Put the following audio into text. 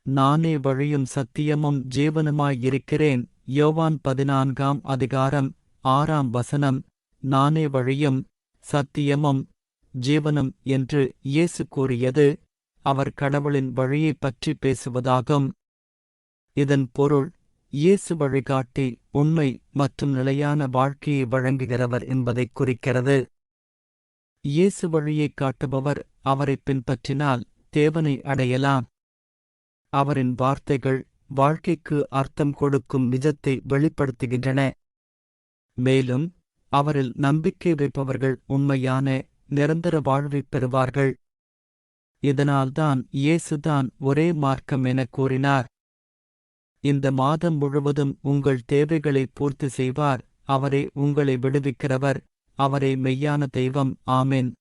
நானே வழியும் சத்தியமும் ஜீவனுமாயிருக்கிறேன். யோவான் 14:6 நானே வழியும் சத்தியமும் ஜீவனும் என்று இயேசு கூறியது அவர் கடவுளின் வழியைப் பற்றி பேசுவதாகும். இதன் பொருள் இயேசு வழிகாட்டி, உண்மை மற்றும் நிலையான வாழ்க்கையை வழங்குகிறவர் என்பதைக் குறிக்கிறது. இயேசு வழியைக் காட்டுபவர் அவரைப் பின்பற்றினால் தேவனை அடையலாம். அவரின் வார்த்தைகள் வாழ்க்கைக்கு அர்த்தம் கொடுக்கும் நிஜத்தை வெளிப்படுத்துகின்றன. மேலும் அவரில் நம்பிக்கை வைப்பவர்கள் உண்மையான நிரந்தர வாழ்வைப் பெறுவார்கள். இதனால்தான் இயேசுதான் ஒரே மார்க்கம் எனக் கூறினார். இந்த மாதம் முழுவதும் உங்கள் தேவைகளை பூர்த்தி செய்வார். அவரே உங்களை விடுவிக்கிறவர். அவரே மெய்யான தெய்வம். ஆமென்.